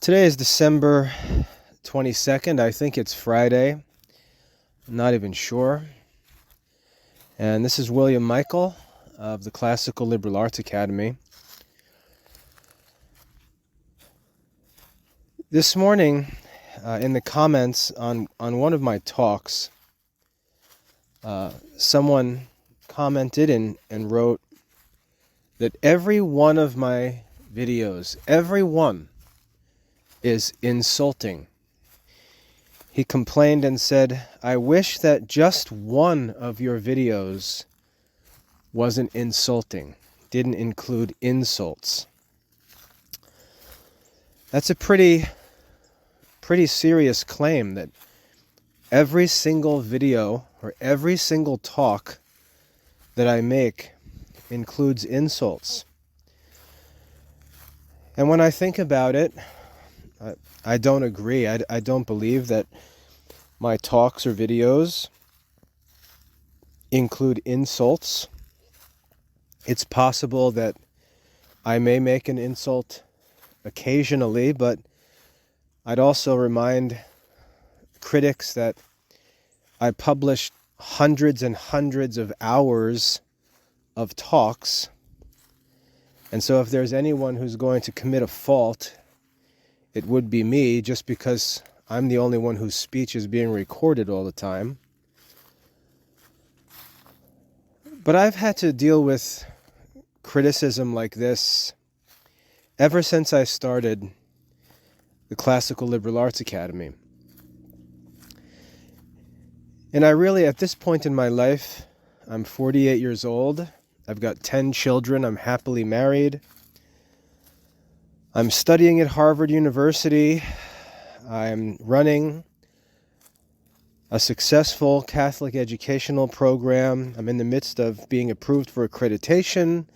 Today is December 22nd. I think it's Friday. I'm not even sure. And this is William Michael of the Classical Liberal Arts Academy. This morning, in the comments on one of my talks, someone commented and wrote that every one of my videos, every one, is insulting. He complained and said, "I wish that just one of your videos wasn't insulting, didn't include insults." That's a pretty serious claim, that every single video or every single talk that I make includes insults. And when I think about it, I don't agree. I don't believe that my talks or videos include insults. It's possible that I may make an insult occasionally, but I'd also remind critics that I published hundreds and hundreds of hours of talks. And so if there's anyone who's going to commit a fault, it would be me, just because I'm the only one whose speech is being recorded all the time. But I've had to deal with criticism like this ever since I started the Classical Liberal Arts Academy. And I really, at this point in my life, I'm 48 years old. I've got 10 children. I'm happily married. I'm studying at Harvard University. I'm running a successful Catholic educational program. I'm in the midst of being approved for accreditation.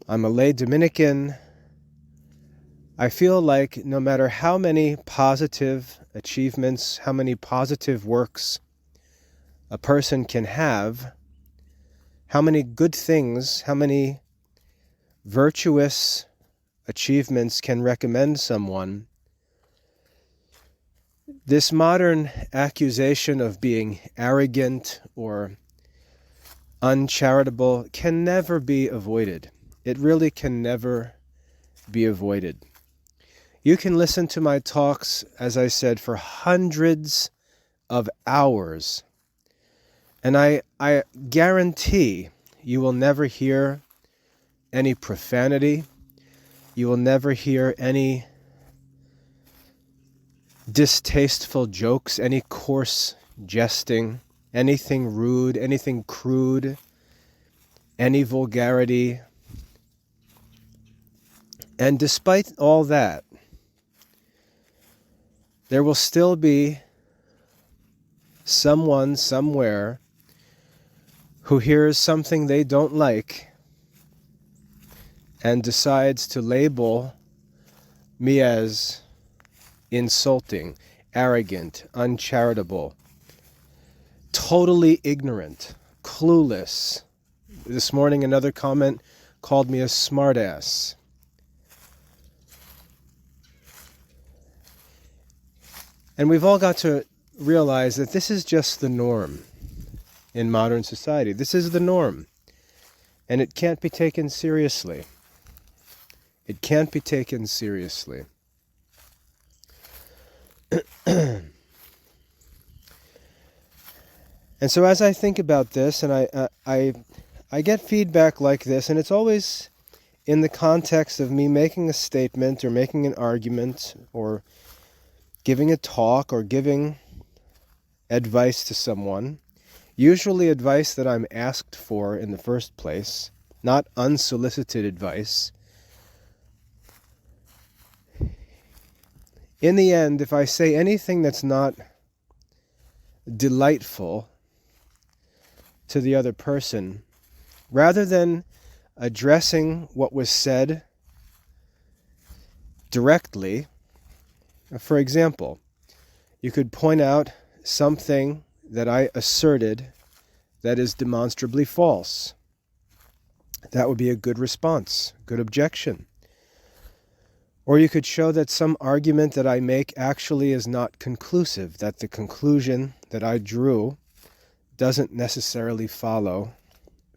I'm a lay Dominican. I feel like no matter how many positive achievements, how many positive works a person can have, how many good things, how many virtuous achievements can recommend someone, this modern accusation of being arrogant or uncharitable can never be avoided. It really can never be avoided. You can listen to my talks, as I said, for hundreds of hours, and I guarantee you will never hear any profanity. You will never hear any distasteful jokes, any coarse jesting, anything rude, anything crude, any vulgarity. And despite all that, there will still be someone somewhere who hears something they don't like and decides to label me as insulting, arrogant, uncharitable, totally ignorant, clueless. This morning another comment called me a smartass. And we've all got to realize that this is just the norm in modern society. This is the norm. And it can't be taken seriously. It can't be taken seriously. And so as I think about this, and I get feedback like this, and it's always in the context of me making a statement or making an argument or giving a talk or giving advice to someone, usually advice that I'm asked for in the first place, not unsolicited advice. In the end, if I say anything that's not delightful to the other person, rather than addressing what was said directly, for example, you could point out something that I asserted that is demonstrably false. That would be a good response, good objection. Or you could show that some argument that I make actually is not conclusive, that the conclusion that I drew doesn't necessarily follow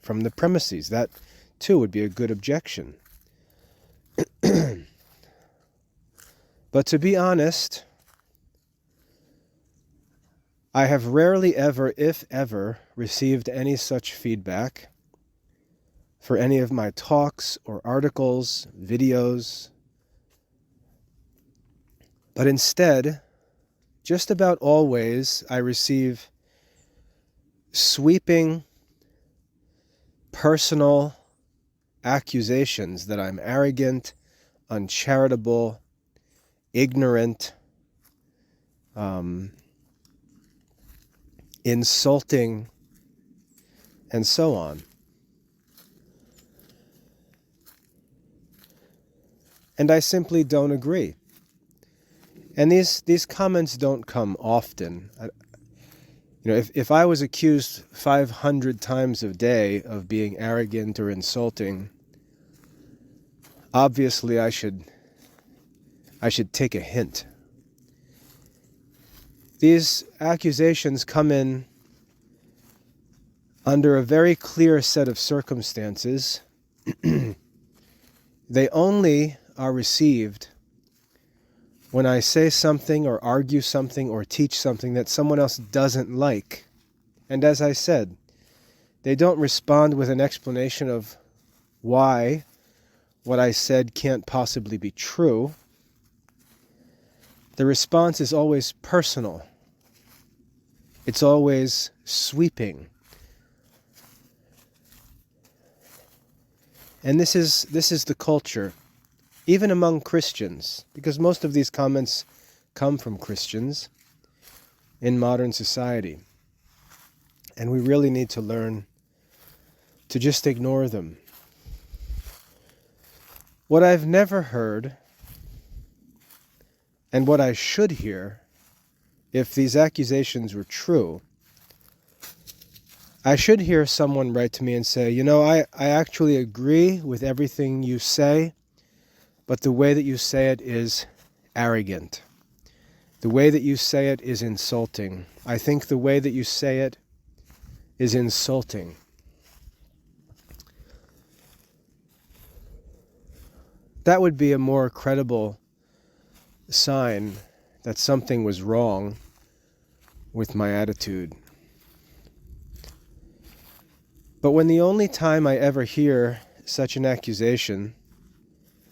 from the premises. That, too, would be a good objection. But to be honest, I have rarely ever, if ever, received any such feedback for any of my talks or articles, videos. But instead, just about always, I receive sweeping, personal accusations that I'm arrogant, uncharitable, ignorant, insulting, and so on. And I simply don't agree. And these comments don't come often. If I was accused 500 times a day of being arrogant or insulting, obviously I should take a hint. These accusations come in under a very clear set of circumstances. They only are received when I say something or argue something or teach something that someone else doesn't like. And as I said, they don't respond with an explanation of why what I said can't possibly be true. The response is always personal. It's always sweeping. And this is the culture, even among Christians, because most of these comments come from Christians in modern society. And we really need to learn to just ignore them. What I've never heard, and what I should hear, if these accusations were true, I should hear someone write to me and say, I actually agree with everything you say, but the way that you say it is arrogant. The way that you say it is insulting. I think the way that you say it is insulting. That would be a more credible sign that something was wrong with my attitude. But when the only time I ever hear such an accusation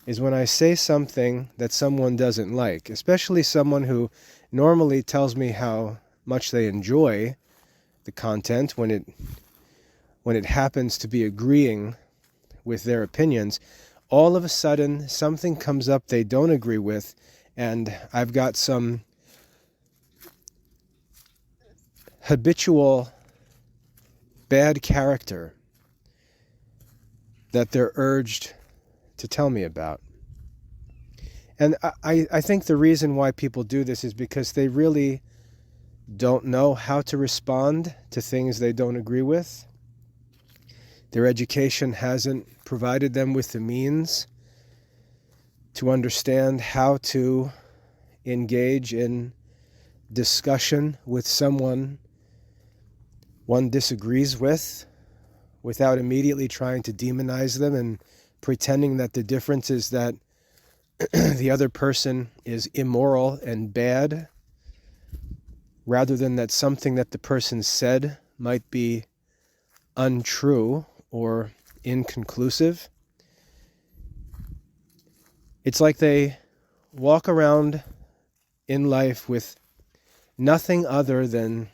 is when I say something that someone doesn't like, especially someone who normally tells me how much they enjoy the content when it happens to be agreeing with their opinions, all of a sudden something comes up they don't agree with, and I've got some habitual bad character that they're urged to tell me about. And I think the reason why people do this is because they really don't know how to respond to things they don't agree with. Their education hasn't provided them with the means to understand how to engage in discussion with someone one disagrees with without immediately trying to demonize them and pretending that the difference is that the other person is immoral and bad, rather than that something that the person said might be untrue or inconclusive. It's like they walk around in life with nothing other than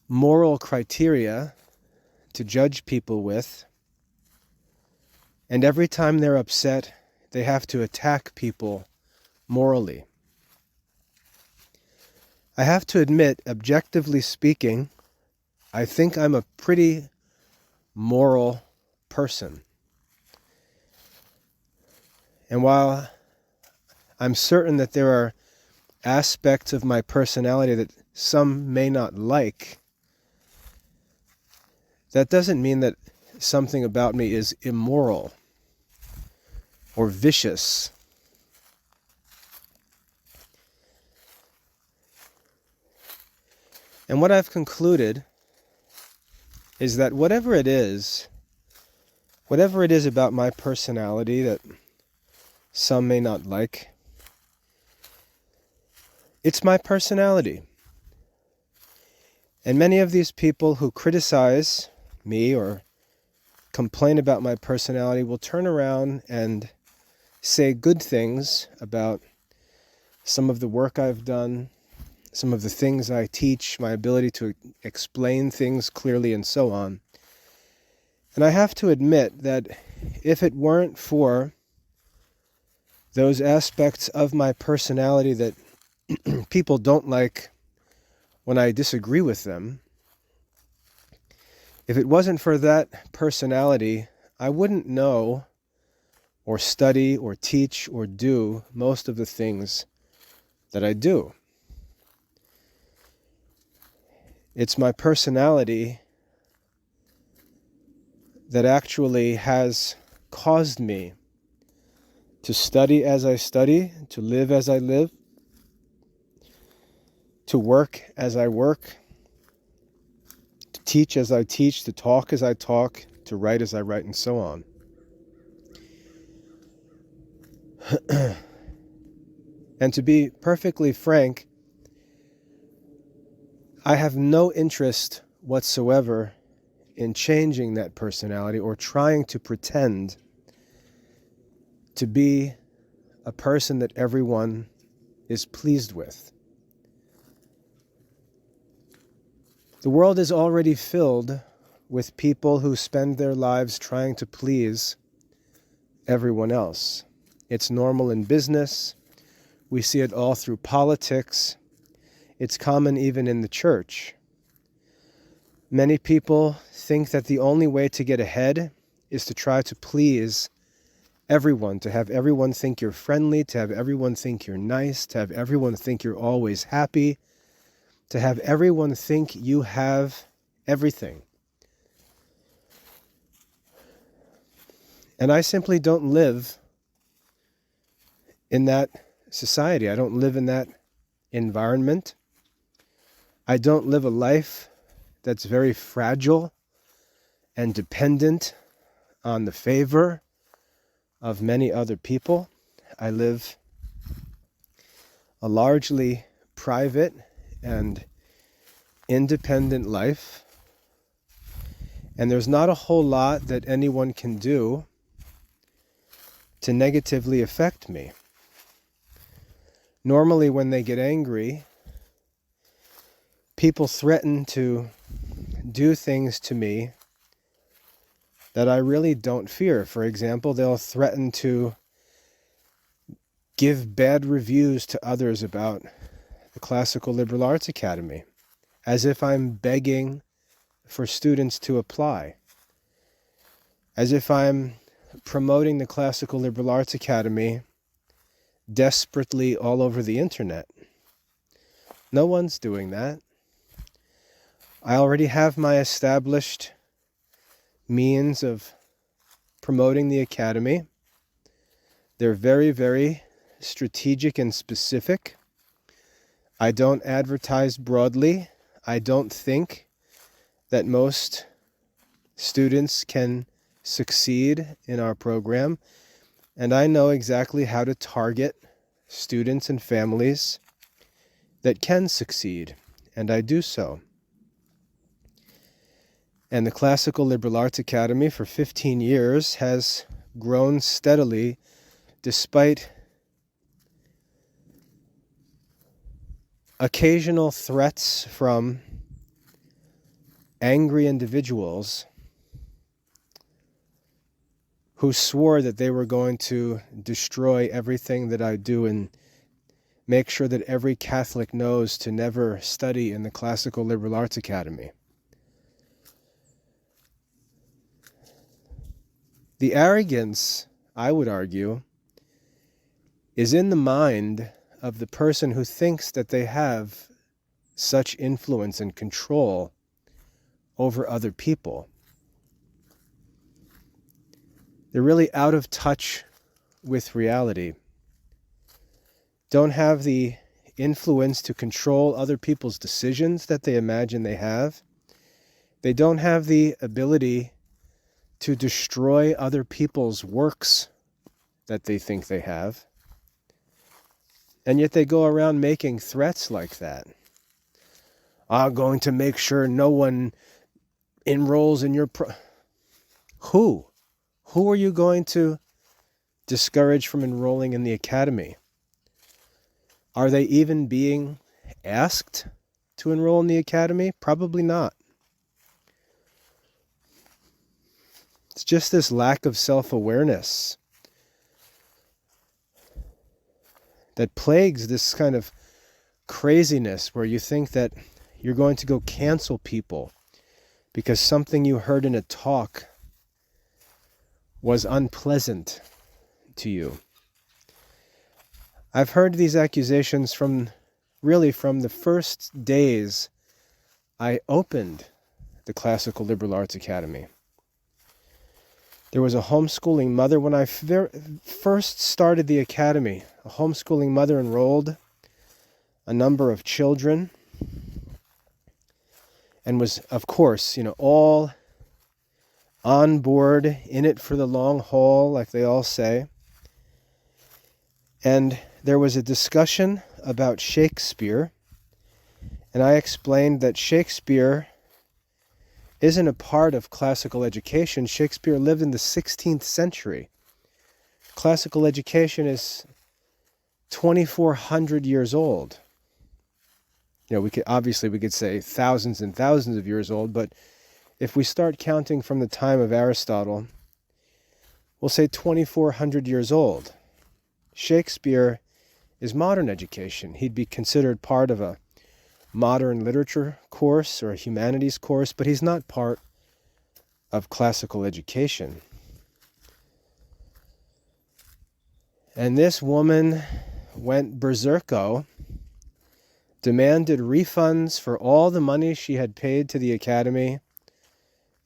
moral criteria to judge people with, and every time they're upset, they have to attack people morally. I have to admit, objectively speaking, I think I'm a pretty moral person. And while I'm certain that there are aspects of my personality that some may not like, that doesn't mean that something about me is immoral or vicious. And what I've concluded is that whatever it is about my personality that some may not like, it's my personality. And many of these people who criticize me or complain about my personality will turn around and say good things about some of the work I've done, some of the things I teach, my ability to explain things clearly, and so on. And I have to admit that if it weren't for those aspects of my personality that people don't like when I disagree with them, if it wasn't for that personality, I wouldn't know or study or teach or do most of the things that I do. It's my personality that actually has caused me to study as I study, to live as I live, to work as I work, to teach as I teach, to talk as I talk, to write as I write, and so on. And to be perfectly frank, I have no interest whatsoever in changing that personality or trying to pretend to be a person that everyone is pleased with. The world is already filled with people who spend their lives trying to please everyone else. It's normal in business. We see it all through politics. It's common even in the church. Many people think that the only way to get ahead is to try to please everyone, to have everyone think you're friendly, to have everyone think you're nice, to have everyone think you're always happy, to have everyone think you have everything. And I simply don't live in that society. I don't live in that environment. I don't live a life that's very fragile and dependent on the favor of many other people. I live a largely private and independent life, and there's not a whole lot that anyone can do to negatively affect me. Normally, when they get angry, people threaten to do things to me that I really don't fear. For example, they'll threaten to give bad reviews to others about the Classical Liberal Arts Academy, as if I'm begging for students to apply, as if I'm promoting the Classical Liberal Arts Academy desperately all over the internet. No one's doing that. I already have my established means of promoting the academy. They're very, very strategic and specific. I don't advertise broadly. I don't think that most students can succeed in our program. And I know exactly how to target students and families that can succeed. And I do so. And the Classical Liberal Arts Academy for 15 years has grown steadily despite occasional threats from angry individuals who swore that they were going to destroy everything that I do and make sure that every Catholic knows to never study in the Classical Liberal Arts Academy. The arrogance, I would argue, is in the mind of the person who thinks that they have such influence and control over other people. They're really out of touch with reality. Don't have the influence to control other people's decisions that they imagine they have. They don't have the ability to destroy other people's works that they think they have. And yet they go around making threats like that. I'm going to make sure no one enrolls in your Who? Who are you going to discourage from enrolling in the academy? Are they even being asked to enroll in the academy? Probably not. It's just this lack of self-awareness that plagues this kind of craziness where you think that you're going to go cancel people because something you heard in a talk was unpleasant to you. I've heard these accusations from the first days I opened the Classical Liberal Arts Academy. There was a homeschooling mother when I first started the academy. A homeschooling mother enrolled a number of children and was, of course, all on board, in it for the long haul, like they all say. And there was a discussion about Shakespeare, and I explained that Shakespeare isn't a part of classical education. Shakespeare lived in the 16th century. Classical education is 2,400 years old. We could say thousands and thousands of years old, but if we start counting from the time of Aristotle, we'll say 2,400 years old. Shakespeare is modern education. He'd be considered part of a modern literature course or a humanities course, but he's not part of classical education. And this woman went berserko, demanded refunds for all the money she had paid to the academy,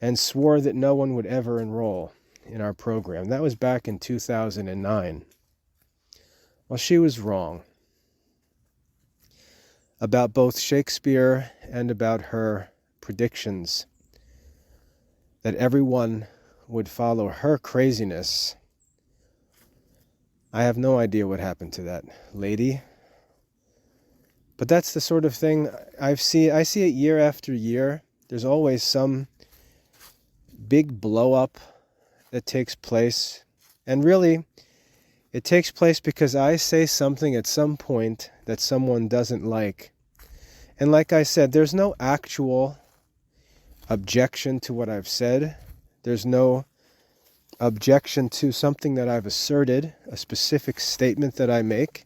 and swore that no one would ever enroll in our program. That was back in 2009. Well, she was wrong about both Shakespeare and about her predictions that everyone would follow her craziness. I have no idea what happened to that lady. But that's the sort of thing I see it year after year. There's always some big blow up that takes place. And really, it takes place because I say something at some point that someone doesn't like. And like I said, there's no actual objection to what I've said. There's no objection to something that I've asserted, a specific statement that I make.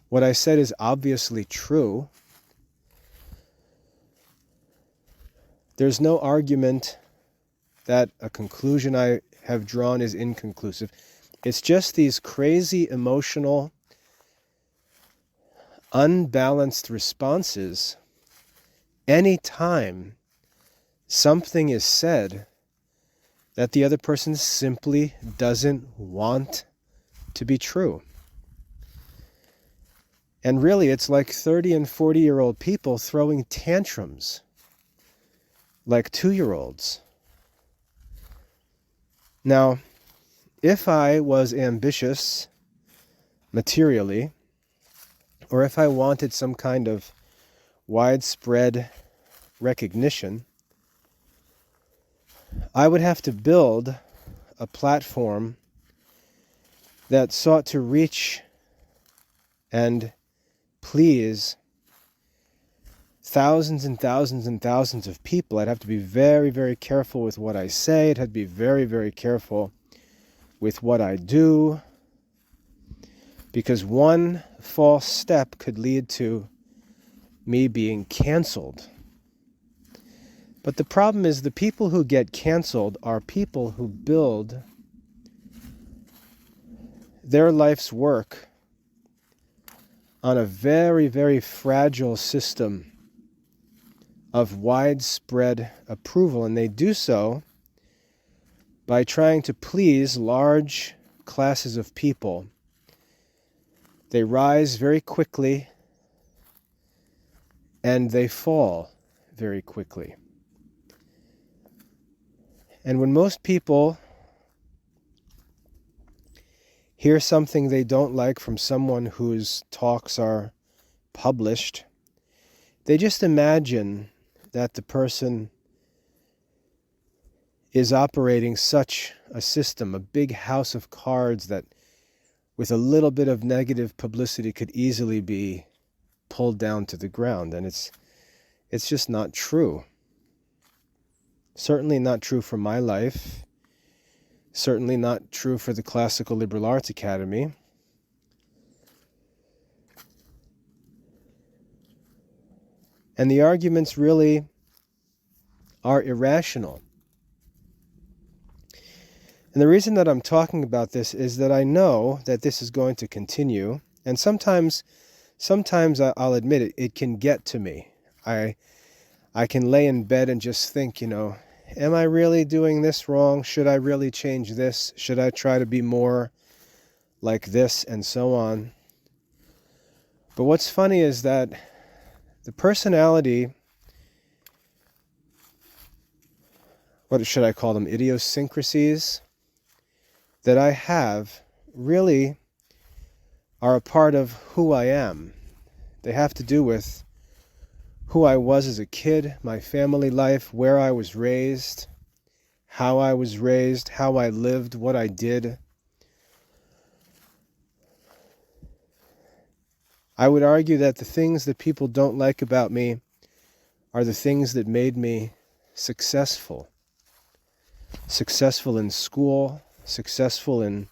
What I said is obviously true. There's no argument that a conclusion I have drawn is inconclusive. It's just these crazy, emotional, unbalanced responses anytime something is said that the other person simply doesn't want to be true. And really, it's like 30 and 40-year-old people throwing tantrums like 2-year-olds. Now, if I was ambitious materially, or if I wanted some kind of widespread recognition, I would have to build a platform that sought to reach and please thousands and thousands and thousands of people. I'd have to be very, very careful with what I say. I'd have to be very, very careful with what I do, because one false step could lead to me being canceled. But the problem is the people who get canceled are people who build their life's work on a very, very fragile system of widespread approval. And they do so by trying to please large classes of people. They rise very quickly and they fall very quickly. And when most people hear something they don't like from someone whose talks are published, they just imagine that the person is operating such a system, a big house of cards that with a little bit of negative publicity could easily be pulled down to the ground. And it's just not true. Certainly not true for my life. Certainly not true for the Classical Liberal Arts Academy. And the arguments really are irrational. And the reason that I'm talking about this is that I know that this is going to continue. And sometimes I'll admit it, it can get to me. I can lay in bed and just think, am I really doing this wrong? Should I really change this? Should I try to be more like this, and so on? But what's funny is that the personality, what should I call them, idiosyncrasies that I have really are a part of who I am. They have to do with who I was as a kid, my family life, where I was raised, how I was raised, how I lived, what I did. I would argue that the things that people don't like about me are the things that made me successful. Successful in school, successful in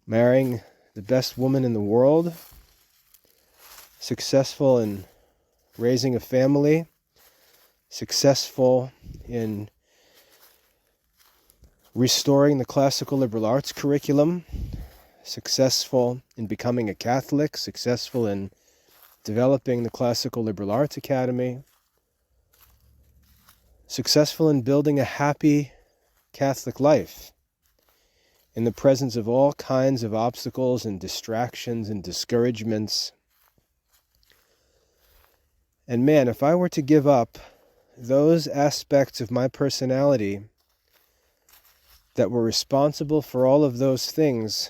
marrying the best woman in the world, successful in raising a family, successful in restoring the classical liberal arts curriculum, successful in becoming a Catholic, successful in developing the Classical Liberal Arts Academy, successful in building a happy Catholic life in the presence of all kinds of obstacles and distractions and discouragements. And man, if I were to give up those aspects of my personality that were responsible for all of those things,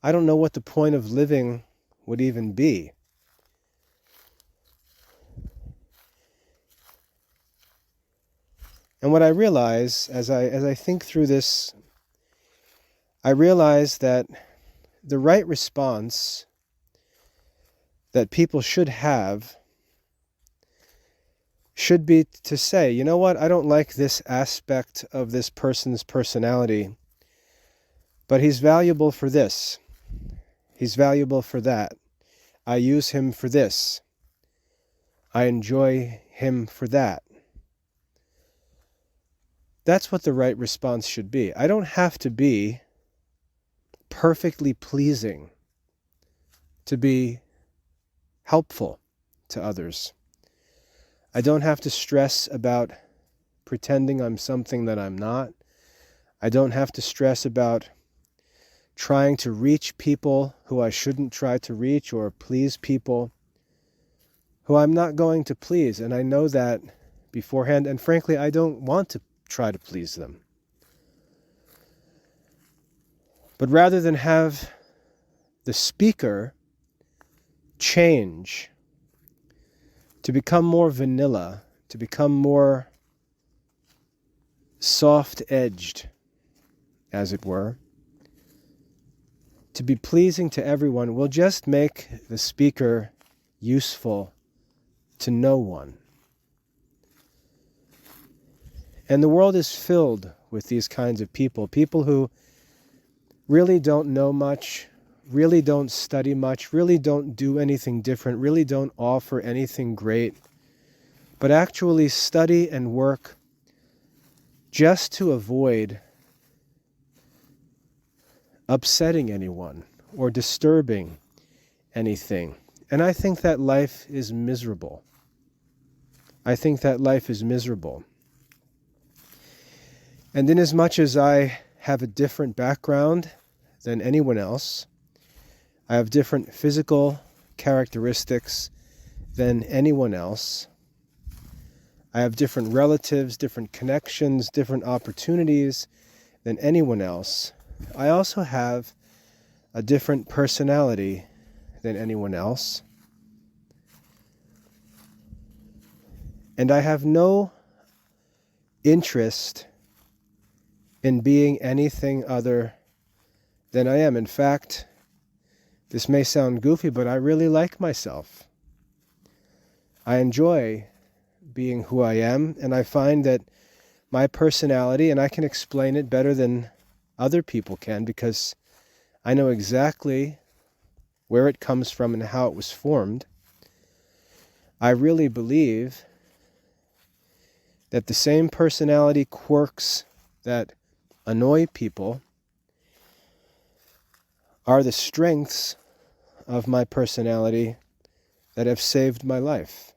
I don't know what the point of living would even be. And what I realize as I think through this, I realize that the right response that people should have should be to say, you know what, I don't like this aspect of this person's personality, but he's valuable for this. He's valuable for that. I use him for this. I enjoy him for that. That's what the right response should be. I don't have to be perfectly pleasing to be helpful to others. I don't have to stress about pretending I'm something that I'm not. I don't have to stress about trying to reach people who I shouldn't try to reach, or please people who I'm not going to please. And I know that beforehand, and frankly, I don't want to try to please them. But rather than have the speaker change to become more vanilla, to become more soft-edged, as it were, to be pleasing to everyone will just make the speaker useful to no one. And the world is filled with these kinds of people who really don't know much, really don't study much, really don't do anything different, really don't offer anything great, but actually study and work just to avoid upsetting anyone or disturbing anything. And I think that life is miserable. I think that life is miserable. And inasmuch as I have a different background than anyone else, I have different physical characteristics than anyone else. I have different relatives, different connections, different opportunities than anyone else. I also have a different personality than anyone else. And I have no interest in being anything other than I am. In fact, this may sound goofy, but I really like myself. I enjoy being who I am, and I find that my personality, and I can explain it better than other people can because I know exactly where it comes from and how it was formed. I really believe that the same personality quirks that annoy people are the strengths of my personality that have saved my life.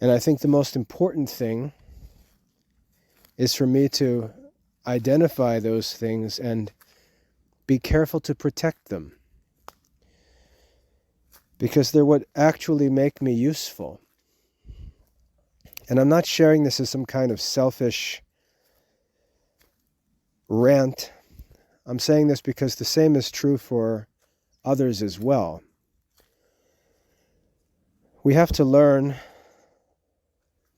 And I think the most important thing is for me to identify those things and be careful to protect them, because they're what actually make me useful. And I'm not sharing this as some kind of selfish rant. I'm saying this because the same is true for others as well. We have to learn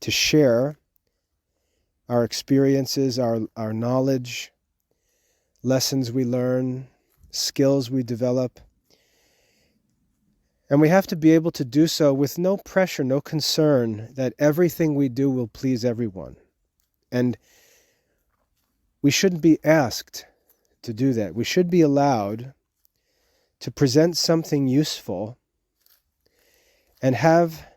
to share our experiences, our knowledge, lessons we learn, skills we develop. And we have to be able to do so with no pressure, no concern that everything we do will please everyone. And we shouldn't be asked to do that. We should be allowed to present something useful and have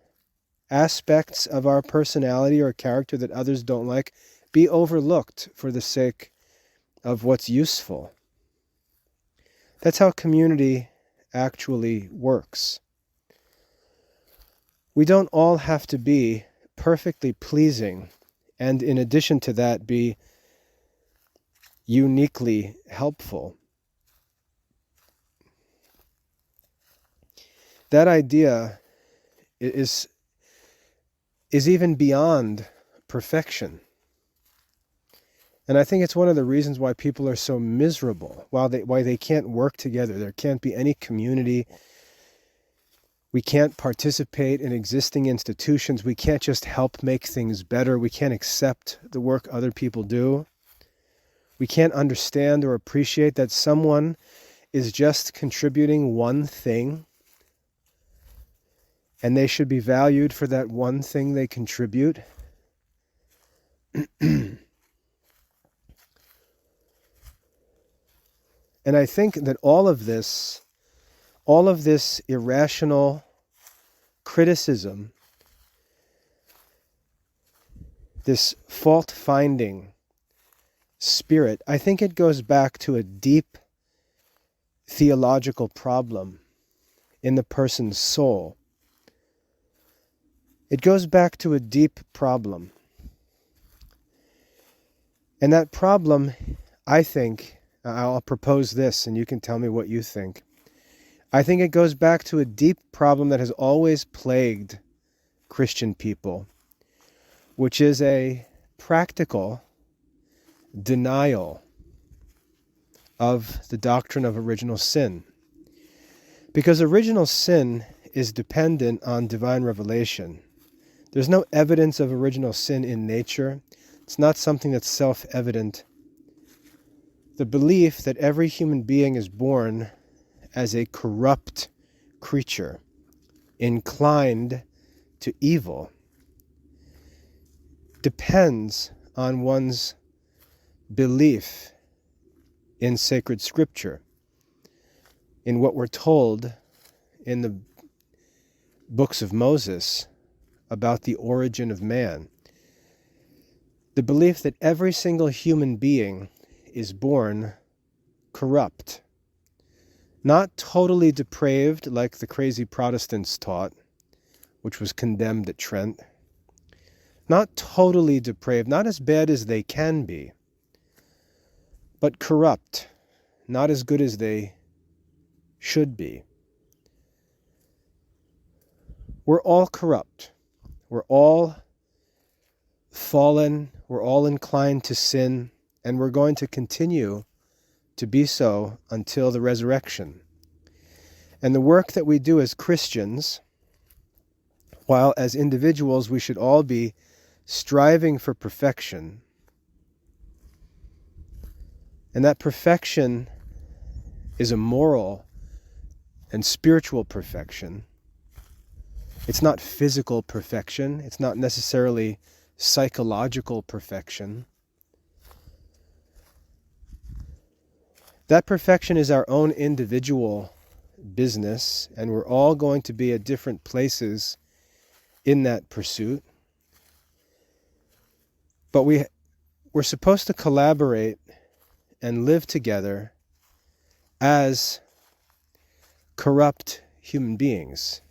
aspects of our personality or character that others don't like be overlooked for the sake of what's useful. That's how community actually works. We don't all have to be perfectly pleasing, and in addition to that, be uniquely helpful. That idea is even beyond perfection. And I think it's one of the reasons why people are so miserable, why they can't work together. There can't be any community. We can't participate in existing institutions. We can't just help make things better. We can't accept the work other people do. We can't understand or appreciate that someone is just contributing one thing, and they should be valued for that one thing they contribute. And I think that all of this irrational criticism, this fault-finding spirit, I think it goes back to a deep theological problem in the person's soul. It goes back to a deep problem. And that problem, I think, I'll propose this and you can tell me what you think. I think it goes back to a deep problem that has always plagued Christian people, which is a practical denial of the doctrine of original sin. Because original sin is dependent on divine revelation. There's no evidence of original sin in nature. It's not something that's self-evident. The belief that every human being is born as a corrupt creature, inclined to evil, depends on one's belief in sacred scripture, in what we're told in the books of Moses about the origin of man. The belief that every single human being is born corrupt. Not totally depraved like the crazy Protestants taught, which was condemned at Trent. Not totally depraved, not as bad as they can be, but corrupt, not as good as they should be. We're all corrupt. We're all fallen. We're all inclined to sin, and we're going to continue to be so until the resurrection. And the work that we do as Christians, while as individuals we should all be striving for perfection, and that perfection is a moral and spiritual perfection. It's not physical perfection. It's not necessarily psychological perfection. That perfection is our own individual business, and we're all going to be at different places in that pursuit. But we're supposed to collaborate and live together as corrupt human beings,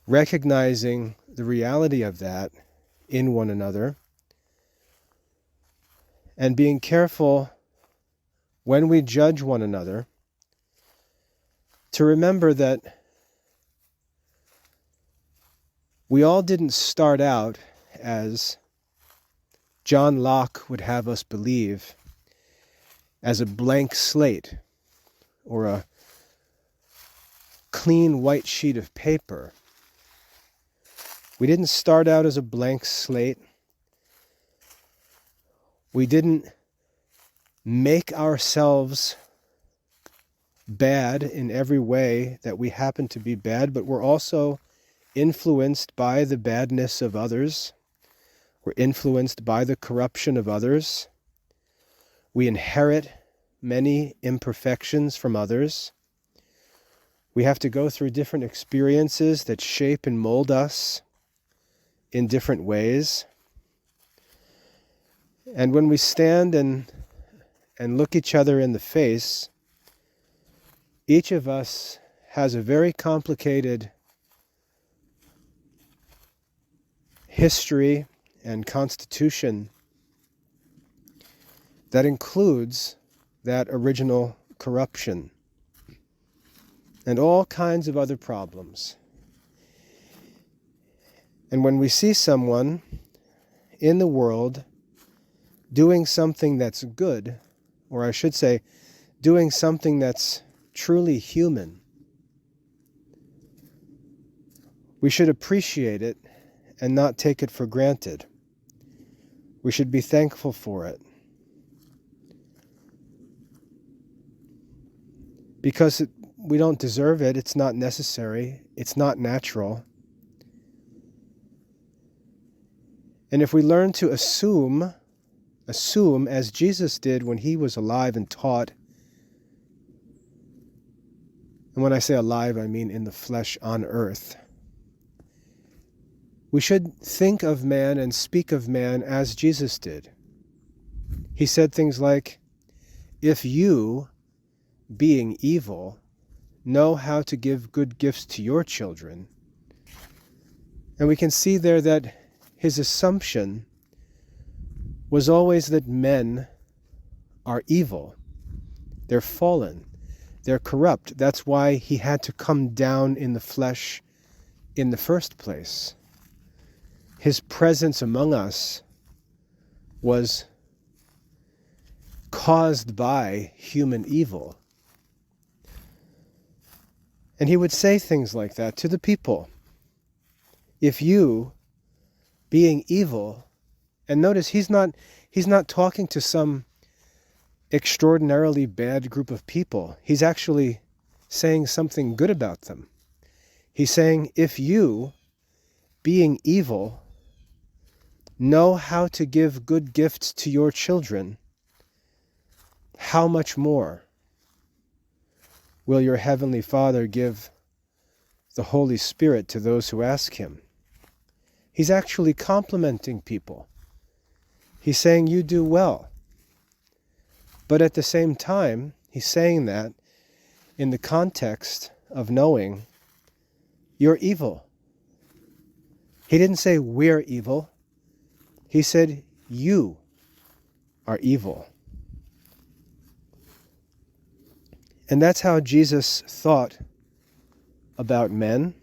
recognizing the reality of that in one another, and being careful when we judge one another to remember that we all didn't start out as John Locke would have us believe, as a blank slate or a clean white sheet of paper. We didn't start out as a blank slate. We didn't make ourselves bad in every way that we happen to be bad, but we're also influenced by the badness of others. We're influenced by the corruption of others. We inherit many imperfections from others. We have to go through different experiences that shape and mold us in different ways. And when we stand and look each other in the face, each of us has a very complicated history and constitution that includes that original corruption and all kinds of other problems. And when we see someone in the world doing something that's good, or I should say, doing something that's truly human, we should appreciate it and not take it for granted. We should be thankful for it. Because we don't deserve it, it's not necessary, it's not natural. And if we learn to assume as Jesus did when he was alive and taught, and when I say alive, I mean in the flesh on earth, we should think of man and speak of man as Jesus did. He said things like, if you, being evil, know how to give good gifts to your children. And we can see there that his assumption was always that men are evil. They're fallen. They're corrupt. That's why he had to come down in the flesh in the first place. His presence among us was caused by human evil. And he would say things like that to the people. If you, being evil, and notice he's not talking to some extraordinarily bad group of people. He's actually saying something good about them. He's saying, if you, being evil, know how to give good gifts to your children, how much more will your heavenly Father give the Holy Spirit to those who ask him? He's actually complimenting people. He's saying you do well. But at the same time, he's saying that in the context of knowing you're evil. He didn't say we're evil. He said you are evil. And that's how Jesus thought about men.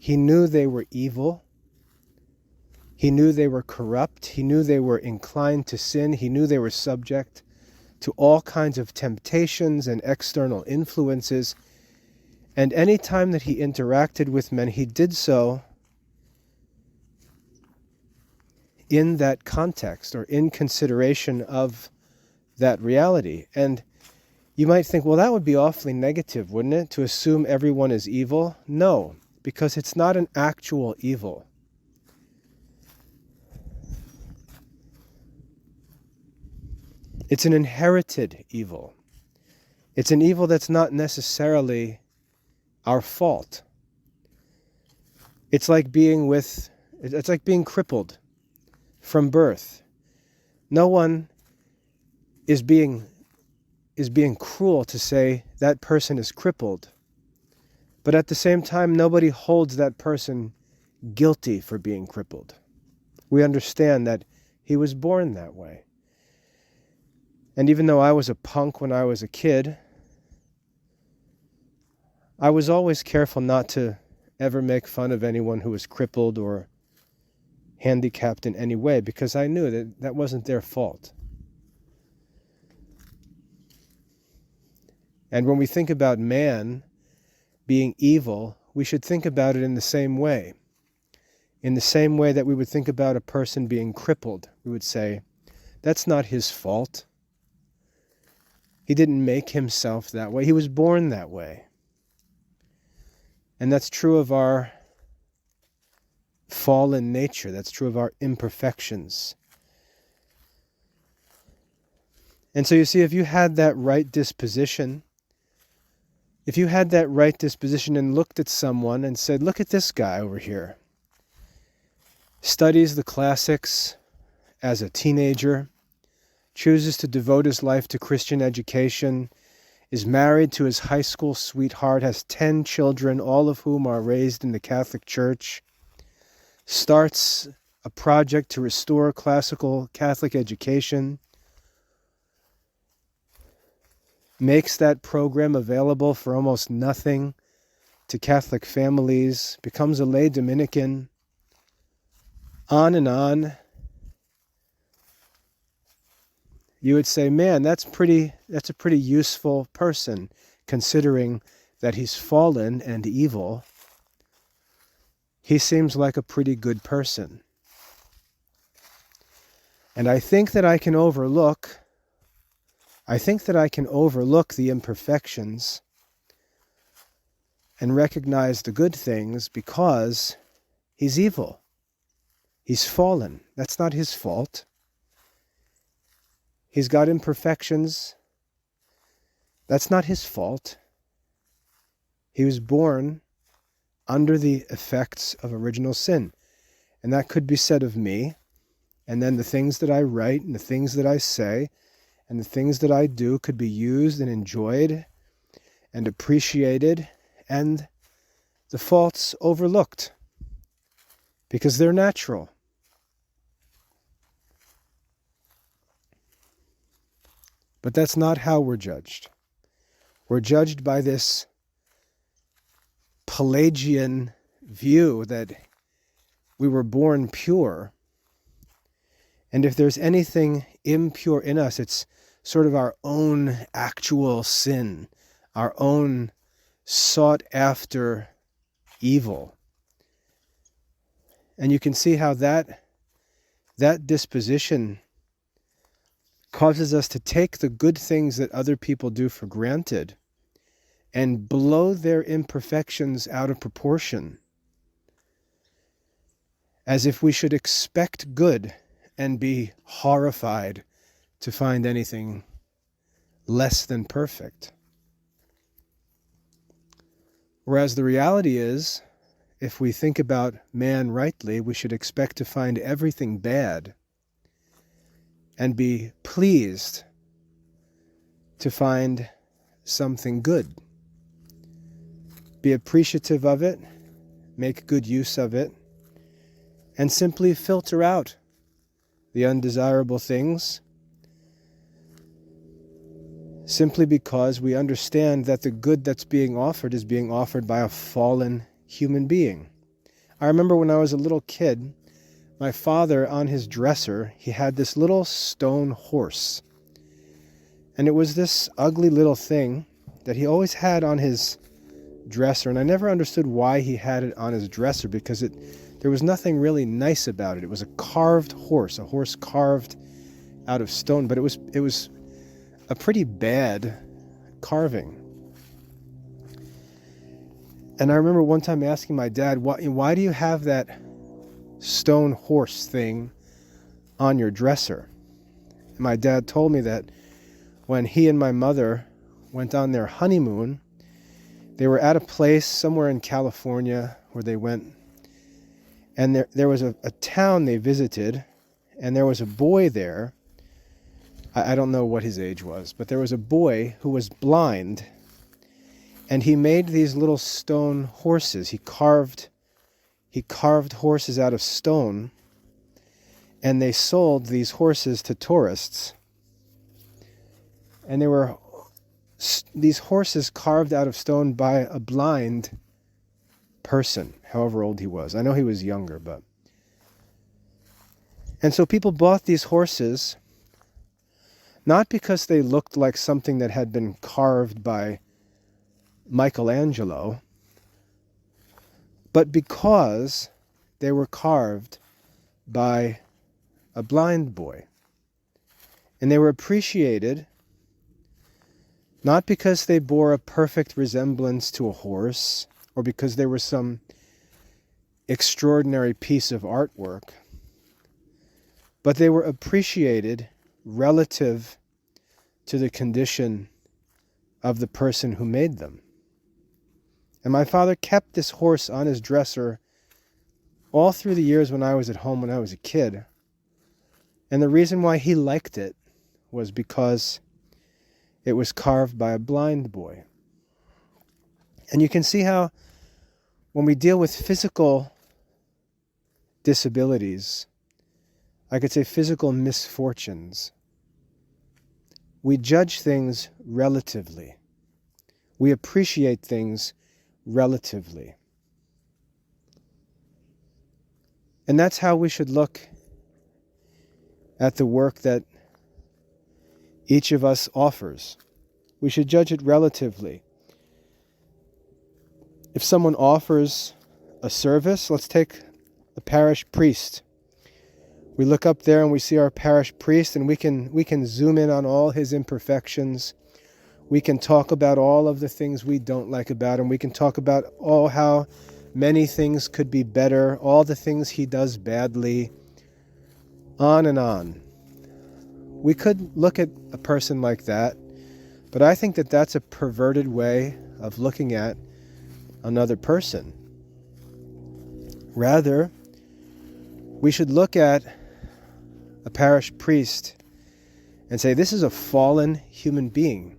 He knew they were evil. He knew they were corrupt. He knew they were inclined to sin. He knew they were subject to all kinds of temptations and external influences. And any time that he interacted with men, he did so in that context or in consideration of that reality. And you might think, well, that would be awfully negative, wouldn't it? To assume everyone is evil? No, because it's not an actual evil. It's an inherited evil. It's an evil that's not necessarily our fault. It's like being crippled from birth. No one is being cruel to say that person is crippled. But at the same time, nobody holds that person guilty for being crippled. We understand that he was born that way. And even though I was a punk when I was a kid, I was always careful not to ever make fun of anyone who was crippled or handicapped in any way, because I knew that that wasn't their fault. And when we think about man being evil, we should think about it in the same way. In the same way that we would think about a person being crippled. We would say, that's not his fault. He didn't make himself that way. He was born that way. And that's true of our fallen nature. That's true of our imperfections. And so you see, if you had that right disposition, and looked at someone and said, look at this guy over here, studies the classics as a teenager, chooses to devote his life to Christian education, is married to his high school sweetheart, has 10 children, all of whom are raised in the Catholic Church, starts a project to restore classical Catholic education, makes that program available for almost nothing to Catholic families, becomes a lay Dominican, on and on. You would say, man, that's a pretty useful person, considering that he's fallen and evil. He seems like a pretty good person. And I think that I can overlook the imperfections and recognize the good things because he's evil. He's fallen. That's not his fault. He's got imperfections. That's not his fault. He was born under the effects of original sin. And that could be said of me. And then the things that I write and the things that I say and the things that I do could be used and enjoyed and appreciated, and the faults overlooked because they're natural. But that's not how we're judged. We're judged by this Pelagian view that we were born pure. And if there's anything impure in us, it's sort of our own actual sin, our own sought after evil. And you can see how that disposition causes us to take the good things that other people do for granted and blow their imperfections out of proportion, as if we should expect good and be horrified to find anything less than perfect. Whereas the reality is, if we think about man rightly, we should expect to find everything bad and be pleased to find something good. Be appreciative of it, make good use of it, and simply filter out the undesirable things, simply because we understand that the good that's being offered is being offered by a fallen human being. I remember when I was a little kid, my father, on his dresser, he had this little stone horse. And it was this ugly little thing that he always had on his dresser. And I never understood why he had it on his dresser, because there was nothing really nice about it. It was a carved horse, a horse carved out of stone, but it was a pretty bad carving. And I remember one time asking my dad, why do you have that stone horse thing on your dresser? And my dad told me that when he and my mother went on their honeymoon, they were at a place somewhere in California where they went, and there was a town they visited, and there was a boy there. I don't know what his age was, but there was a boy who was blind, and he made these little stone horses. He carved horses out of stone, and they sold these horses to tourists. And they were these horses carved out of stone by a blind person, however old he was. I know he was younger, but... And so people bought these horses, not because they looked like something that had been carved by Michelangelo, but because they were carved by a blind boy. And they were appreciated not because they bore a perfect resemblance to a horse, or because they were some extraordinary piece of artwork, but they were appreciated relative to the condition of the person who made them. And my father kept this horse on his dresser all through the years when I was at home when I was a kid. And the reason why he liked it was because it was carved by a blind boy. And you can see how when we deal with physical disabilities, I could say physical misfortunes, we judge things relatively. We appreciate things relatively. And that's how we should look at the work that each of us offers. We should judge it relatively. If someone offers a service, let's take the parish priest. We look up there and we see our parish priest, and we can zoom in on all his imperfections. We can talk about all of the things we don't like about him. We can talk about how many things could be better, all the things he does badly, on and on. We could look at a person like that, but I think that that's a perverted way of looking at another person. Rather, we should look at a parish priest and say, this is a fallen human being.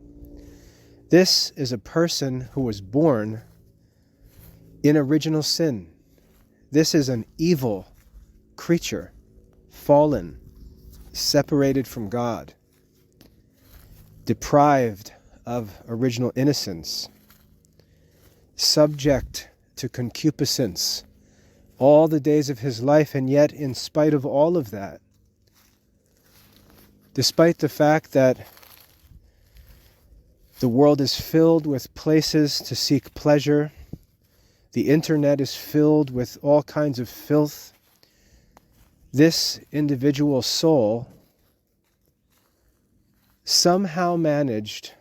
This is a person who was born in original sin. This is an evil creature, fallen, separated from God, deprived of original innocence, subject to concupiscence all the days of his life. And yet, in spite of all of that, despite the fact that the world is filled with places to seek pleasure, the internet is filled with all kinds of filth, this individual soul somehow managed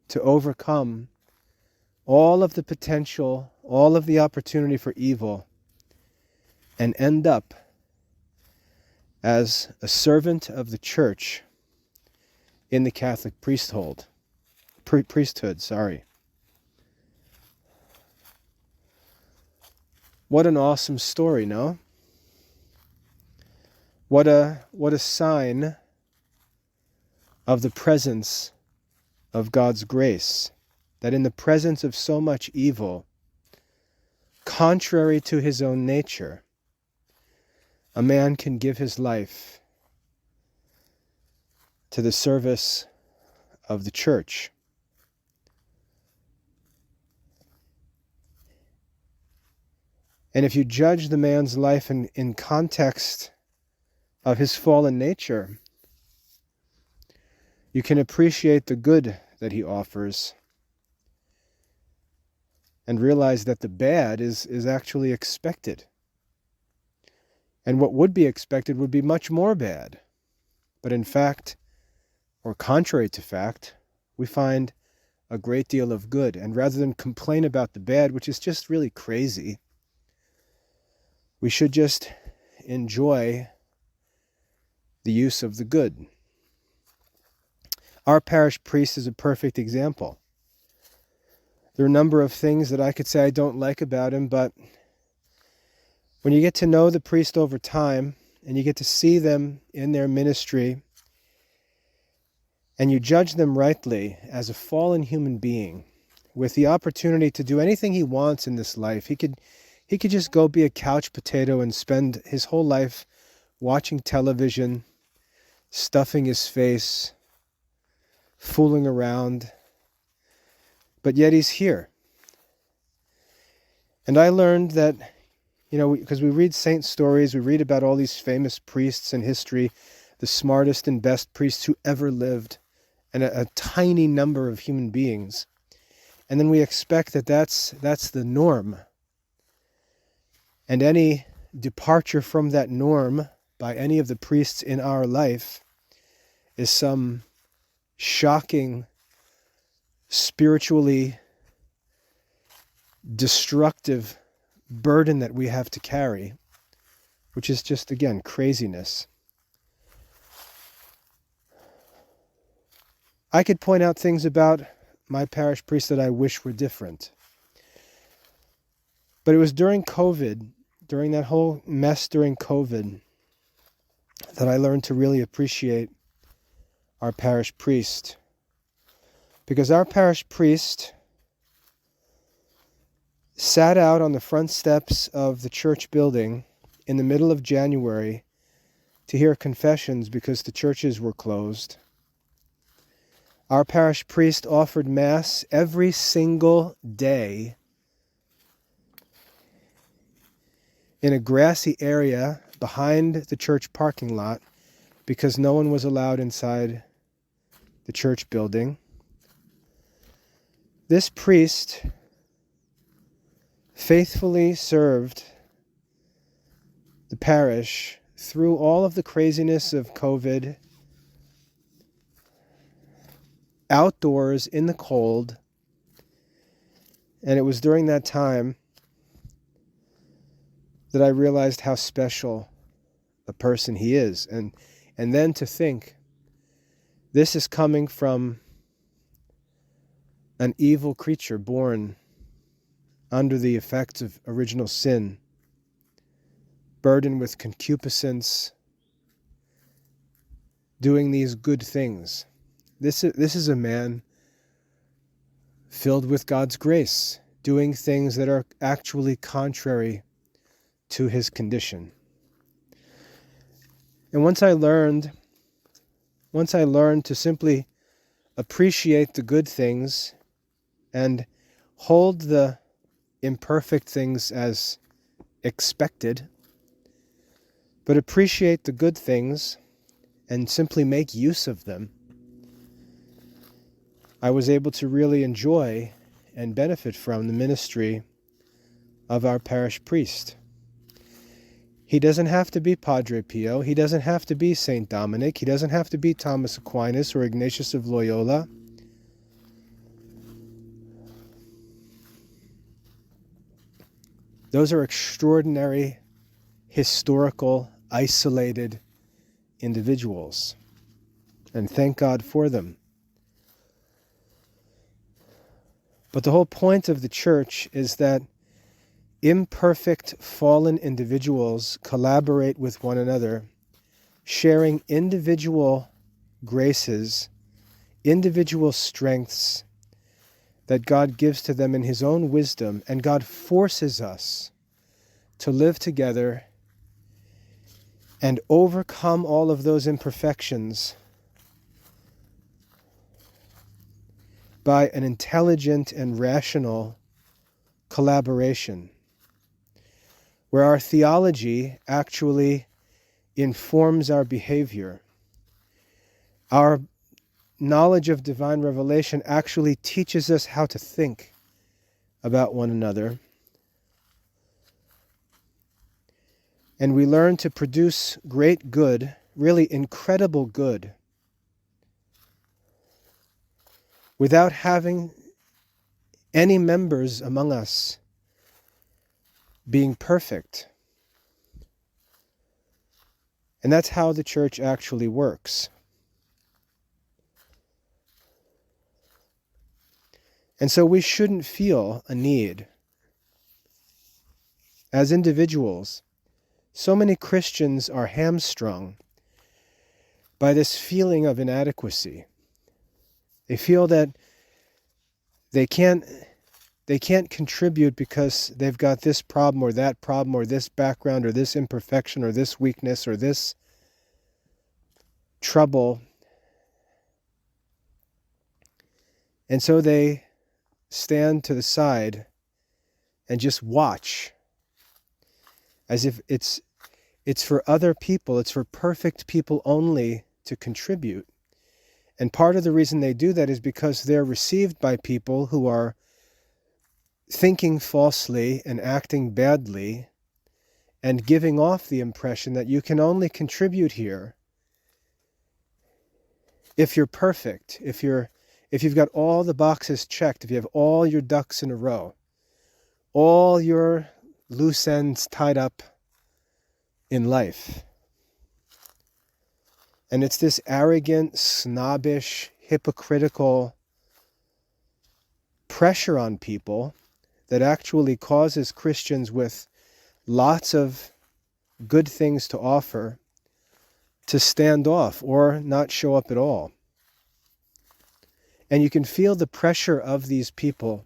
to overcome all of the potential, all of the opportunity for evil, and end up as a servant of the church in the Catholic priesthood. What an awesome story, no? What a sign of the presence of God's grace, that in the presence of so much evil, contrary to his own nature, a man can give his life to the service of the church. And if you judge the man's life in context of his fallen nature, you can appreciate the good that he offers and realize that the bad is actually expected. And what would be expected would be much more bad. But in fact, or contrary to fact, we find a great deal of good. And rather than complain about the bad, which is just really crazy, we should just enjoy the use of the good. Our parish priest is a perfect example. There are a number of things that I could say I don't like about him, but when you get to know the priest over time, and you get to see them in their ministry, and you judge them rightly as a fallen human being, with the opportunity to do anything he wants in this life, he could just go be a couch potato and spend his whole life watching television, stuffing his face, fooling around, but yet he's here. And I learned that, because we read saint stories, we read about all these famous priests in history, the smartest and best priests who ever lived, and a tiny number of human beings. And then we expect that that's the norm. And any departure from that norm by any of the priests in our life is some shocking, spiritually destructive burden that we have to carry, which is just, again, craziness. I could point out things about my parish priest that I wish were different. But it was during COVID, during that whole mess during COVID, that I learned to really appreciate our parish priest. Because our parish priest sat out on the front steps of the church building in the middle of January to hear confessions because the churches were closed. Our parish priest offered Mass every single day in a grassy area behind the church parking lot because no one was allowed inside the church building. This priest faithfully served the parish through all of the craziness of COVID, outdoors in the cold. And it was during that time that I realized how special a person he is. And then to think, this is coming from an evil creature born under the effects of original sin, burdened with concupiscence, doing these good things. This is a man filled with God's grace, doing things that are actually contrary to his condition. And once I learned to simply appreciate the good things and hold the imperfect things as expected, but appreciate the good things and simply make use of them, I was able to really enjoy and benefit from the ministry of our parish priest. He doesn't have to be Padre Pio. He doesn't have to be Saint Dominic. He doesn't have to be Thomas Aquinas or Ignatius of Loyola. Those are extraordinary, historical, isolated individuals. And thank God for them. But the whole point of the church is that imperfect, fallen individuals collaborate with one another, sharing individual graces, individual strengths that God gives to them in his own wisdom, and God forces us to live together and overcome all of those imperfections by an intelligent and rational collaboration. where our theology actually informs our behavior. Our knowledge of divine revelation actually teaches us how to think about one another. And we learn to produce great good, really incredible good, without having any members among us being perfect. And that's how the church actually works. And so we shouldn't feel a need. As individuals, so many Christians are hamstrung by this feeling of inadequacy. They feel that they can't contribute because they've got this problem or this background or this imperfection or this weakness or this trouble. And so they stand to the side and just watch, as if it's for other people, it's for perfect people only to contribute. And part of the reason they do that is because they're received by people who are thinking falsely and acting badly and giving off the impression that you can only contribute here if you're perfect, if you've got all the boxes checked, if you have all your ducks in a row, all your loose ends tied up in life. And it's this arrogant, snobbish, hypocritical pressure on people that actually causes Christians with lots of good things to offer to stand off or not show up at all. And you can feel the pressure of these people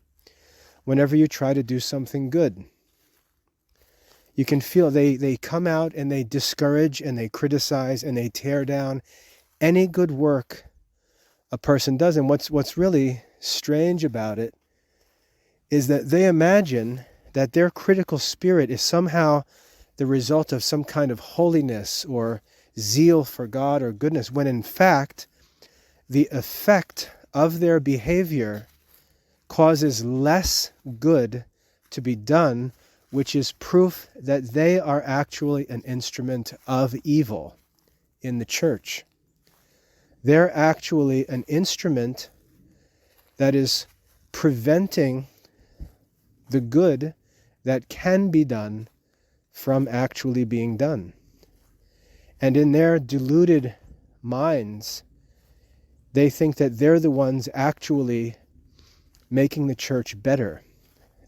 whenever you try to do something good. You can feel they come out and they discourage and they criticize and they tear down any good work a person does. And what's really strange about it is that they imagine that their critical spirit is somehow the result of some kind of holiness or zeal for God or goodness, when in fact the effect of their behavior causes less good to be done, which is proof that they are actually an instrument of evil in the church. They're actually an instrument that is preventing the good that can be done from actually being done. And in their deluded minds, they think that they're the ones actually making the church better.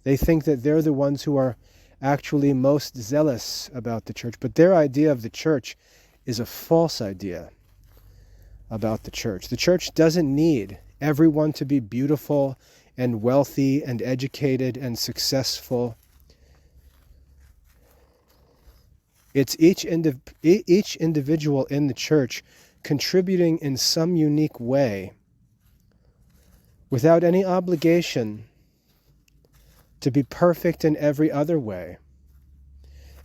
They think that they're the ones who are actually most zealous about the church. But their idea of the church is a false idea about the church. The church doesn't need everyone to be beautiful and wealthy and educated and successful. It's each individual in the church contributing in some unique way without any obligation to be perfect in every other way.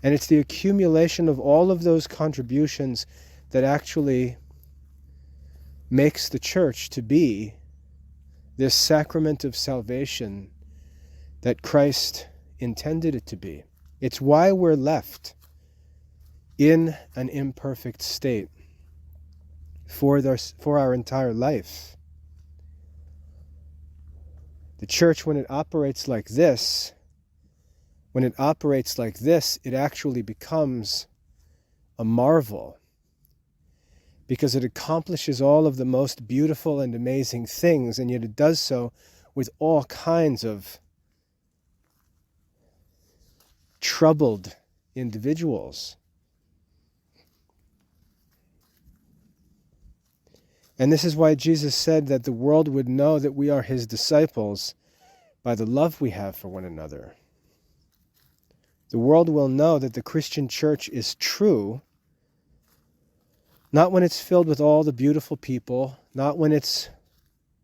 And it's the accumulation of all of those contributions that actually makes the church to be this sacrament of salvation that Christ intended it to be. It's why we're left in an imperfect state for our entire life. The church, when it operates like this, it actually becomes a marvel, because it accomplishes all of the most beautiful and amazing things, and yet it does so with all kinds of troubled individuals. And this is why Jesus said that the world would know that we are his disciples by the love we have for one another. The world will know that the Christian church is true, not when it's filled with all the beautiful people, not when its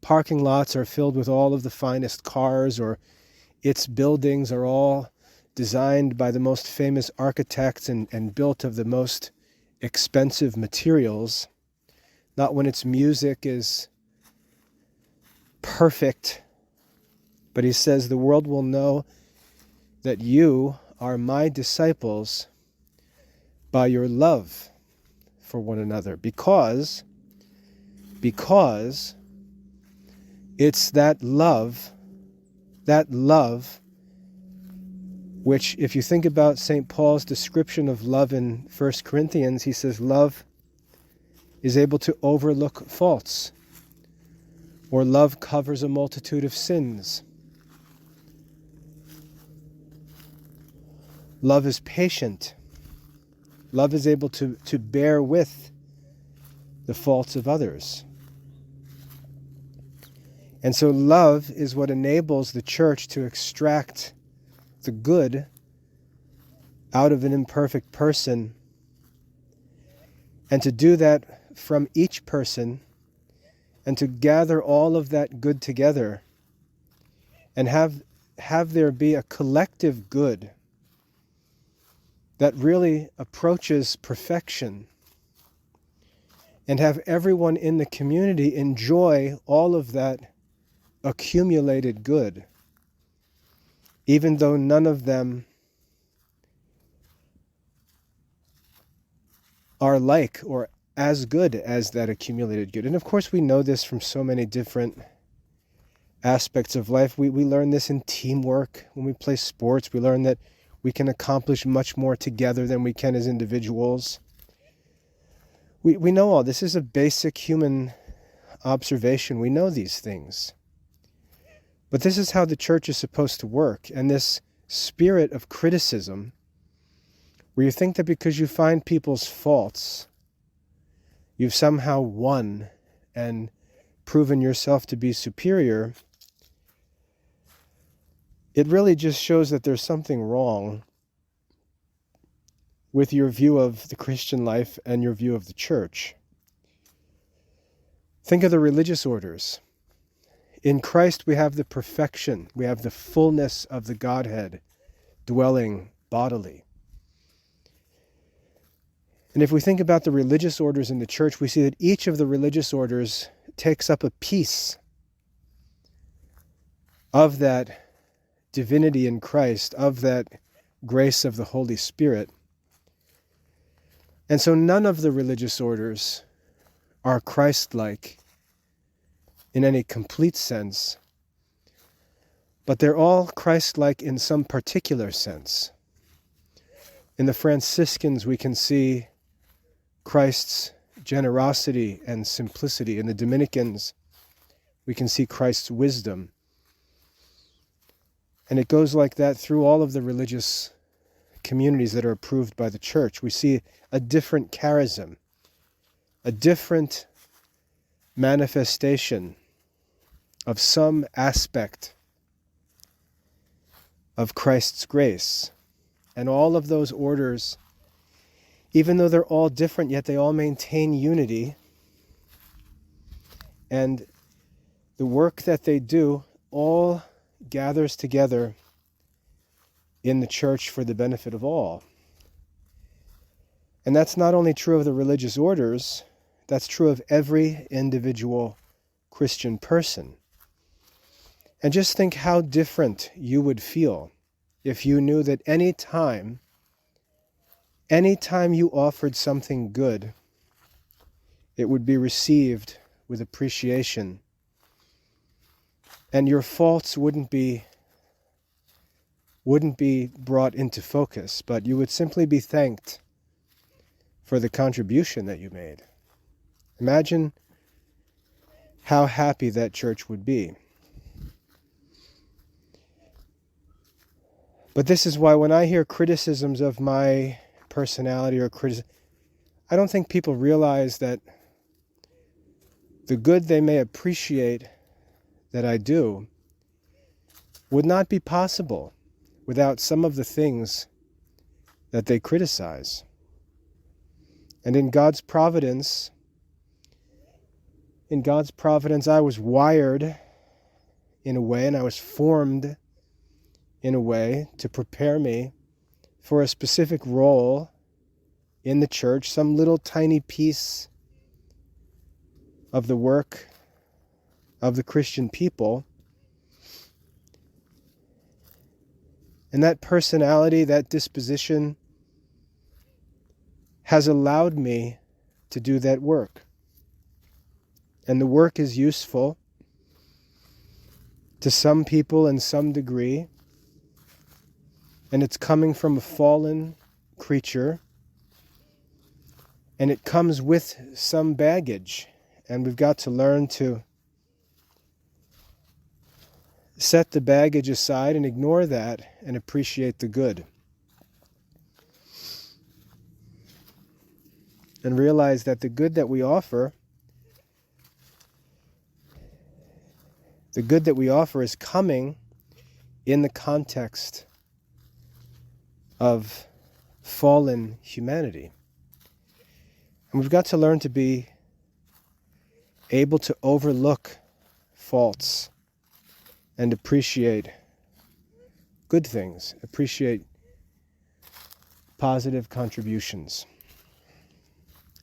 parking lots are filled with all of the finest cars, or its buildings are all designed by the most famous architects and built of the most expensive materials, not when its music is perfect, but he says the world will know that you are my disciples by your love for one another, because it's that love which, if you think about St. Paul's description of love in 1 Corinthians, he says love is able to overlook faults, or love covers a multitude of sins. Love is patient. Love is able to bear with the faults of others. And so love is what enables the church to extract the good out of an imperfect person, and to do that from each person, and to gather all of that good together and have there be a collective good that really approaches perfection, and have everyone in the community enjoy all of that accumulated good, even though none of them are like or as good as that accumulated good. And of course we know this from so many different aspects of life. We learn this in teamwork. When we play sports, we learn that we can accomplish much more together than we can as individuals. We know all this is a basic human observation. We know these things. But this is how the church is supposed to work. And this spirit of criticism, where you think that because you find people's faults, you've somehow won and proven yourself to be superior, it really just shows that there's something wrong with your view of the Christian life and your view of the church. Think of the religious orders. In Christ we have the perfection, we have the fullness of the Godhead dwelling bodily. And if we think about the religious orders in the church, we see that each of the religious orders takes up a piece of that divinity in Christ, of that grace of the Holy Spirit. And so none of the religious orders are Christ-like in any complete sense, but they're all Christ-like in some particular sense. In the Franciscans, we can see Christ's generosity and simplicity. In the Dominicans, we can see Christ's wisdom. And it goes like that through all of the religious communities that are approved by the church. We see a different charism, a different manifestation of some aspect of Christ's grace. And all of those orders, even though they're all different, yet they all maintain unity. And the work that they do all gathers together in the church for the benefit of all. And that's not only true of the religious orders, that's true of every individual Christian person. And just think how different you would feel if you knew that any time you offered something good, it would be received with appreciation. And your faults wouldn't be brought into focus, but you would simply be thanked for the contribution that you made. Imagine how happy that church would be. But this is why when I hear criticisms of my personality or I don't think people realize that the good they may appreciate that I do would not be possible without some of the things that they criticize. And in God's providence, I was wired in a way, and I was formed in a way, to prepare me for a specific role in the church, some little tiny piece of the work of the Christian people. And that personality, that disposition, has allowed me to do that work. And the work is useful to some people in some degree. And it's coming from a fallen creature. And it comes with some baggage. And we've got to learn to set the baggage aside and ignore that and appreciate the good. And realize that the good that we offer, is coming in the context of fallen humanity. And we've got to learn to be able to overlook faults and appreciate good things, appreciate positive contributions.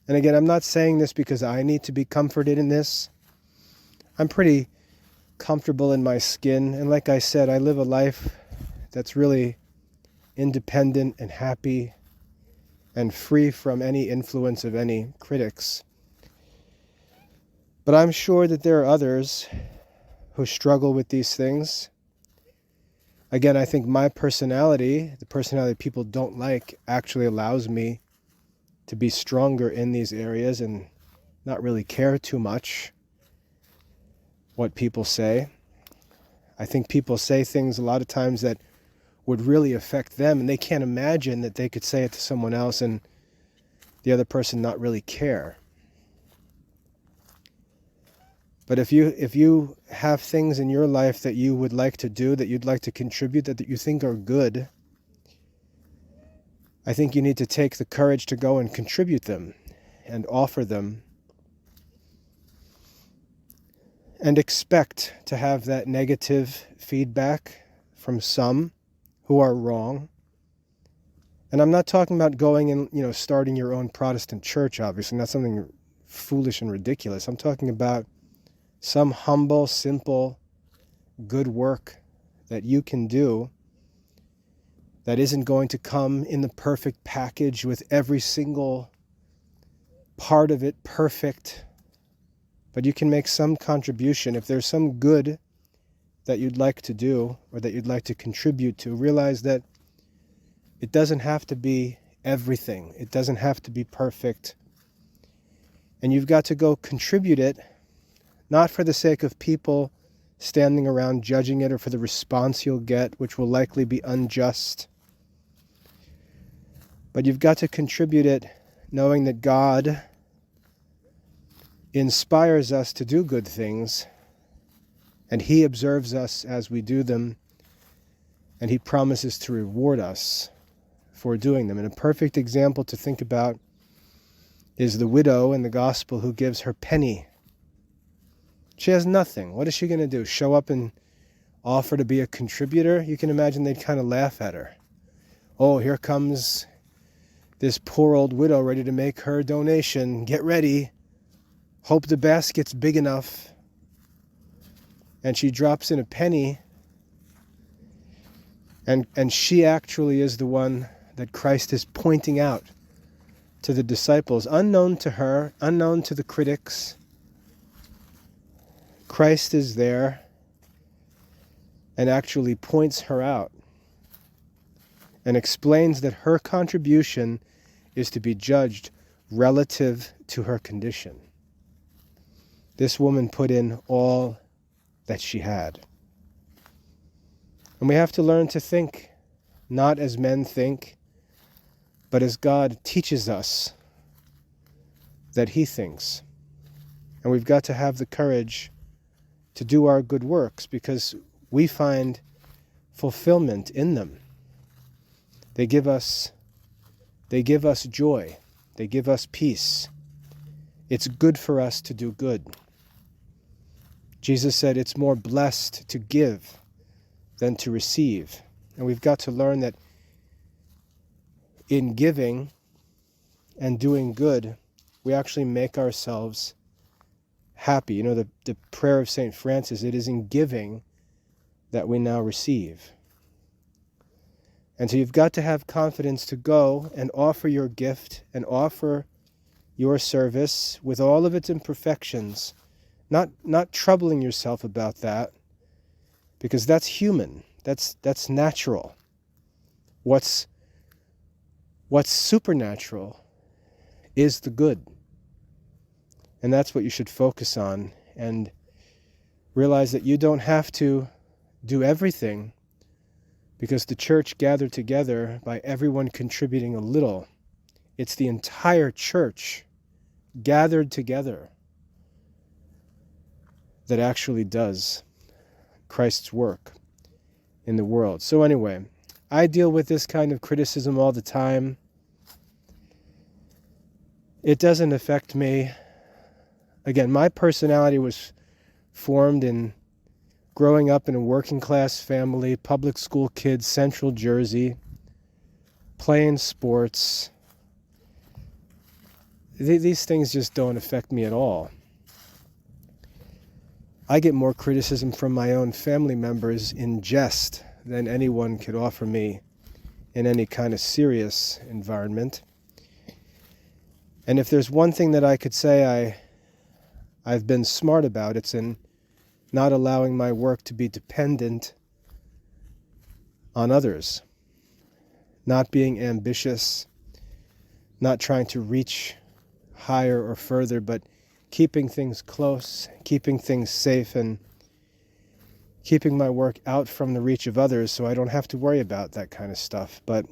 And again, I'm not saying this because I need to be comforted in this. I'm pretty comfortable in my skin. And like I said, I live a life that's really independent and happy and free from any influence of any critics. But I'm sure that there are others who struggle with these things. Again, I think my personality, the personality people don't like, actually allows me to be stronger in these areas and not really care too much what people say. I think people say things a lot of times that would really affect them, and they can't imagine that they could say it to someone else and the other person not really care. But if you have things in your life that you would like to do, that you'd like to contribute, that you think are good, I think you need to take the courage to go and contribute them and offer them, and expect to have that negative feedback from some who are wrong. And I'm not talking about going and, starting your own Protestant church, obviously. Not something foolish and ridiculous. I'm talking about some humble, simple, good work that you can do that isn't going to come in the perfect package with every single part of it perfect. But you can make some contribution. If there's some good that you'd like to do or that you'd like to contribute to, realize that it doesn't have to be everything. It doesn't have to be perfect. And you've got to go contribute it, not for the sake of people standing around judging it or for the response you'll get, which will likely be unjust. But you've got to contribute it knowing that God inspires us to do good things, and He observes us as we do them, and He promises to reward us for doing them. And a perfect example to think about is the widow in the gospel who gives her penny. She has nothing. What is she going to do? Show up and offer to be a contributor? You can imagine they'd kind of laugh at her. Oh, here comes this poor old widow ready to make her donation. Get ready. Hope the basket's big enough. And she drops in a penny. And she actually is the one that Christ is pointing out to the disciples, unknown to her, unknown to the critics. Christ is there and actually points her out and explains that her contribution is to be judged relative to her condition. This woman put in all that she had. And we have to learn to think not as men think, but as God teaches us that He thinks. And we've got to have the courage to do our good works because we find fulfillment in them. They give us joy. They give us peace. It's good for us to do good. Jesus said it's more blessed to give than to receive. And we've got to learn that in giving and doing good, we actually make ourselves happy. You know, the prayer of St. Francis, it is in giving that we now receive. And so you've got to have confidence to go and offer your gift and offer your service with all of its imperfections, not troubling yourself about that, because that's human, that's natural. What's supernatural is the good. And that's what you should focus on, and realize that you don't have to do everything, because the church gathered together by everyone contributing a little. It's the entire church gathered together that actually does Christ's work in the world. So anyway, I deal with this kind of criticism all the time. It doesn't affect me. Again, my personality was formed in growing up in a working class family, public school kid, Central Jersey, playing sports. These things just don't affect me at all. I get more criticism from my own family members in jest than anyone could offer me in any kind of serious environment. And if there's one thing that I could say I've been smart about, it's in not allowing my work to be dependent on others, not being ambitious, not trying to reach higher or further, but keeping things close, keeping things safe, and keeping my work out from the reach of others so I don't have to worry about that kind of stuff. But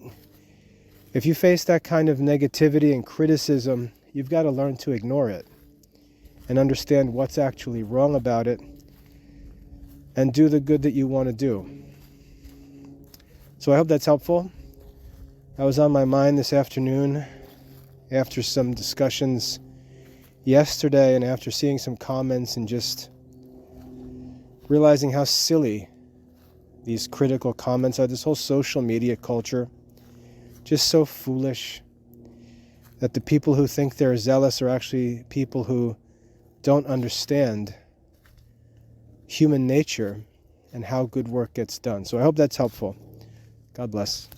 if you face that kind of negativity and criticism, you've got to learn to ignore it and understand what's actually wrong about it and do the good that you want to do. So I hope that's helpful. That was on my mind this afternoon after some discussions yesterday and after seeing some comments and just realizing how silly these critical comments are. This whole social media culture, just so foolish that the people who think they're zealous are actually people who don't understand human nature and how good work gets done. So I hope that's helpful. God bless.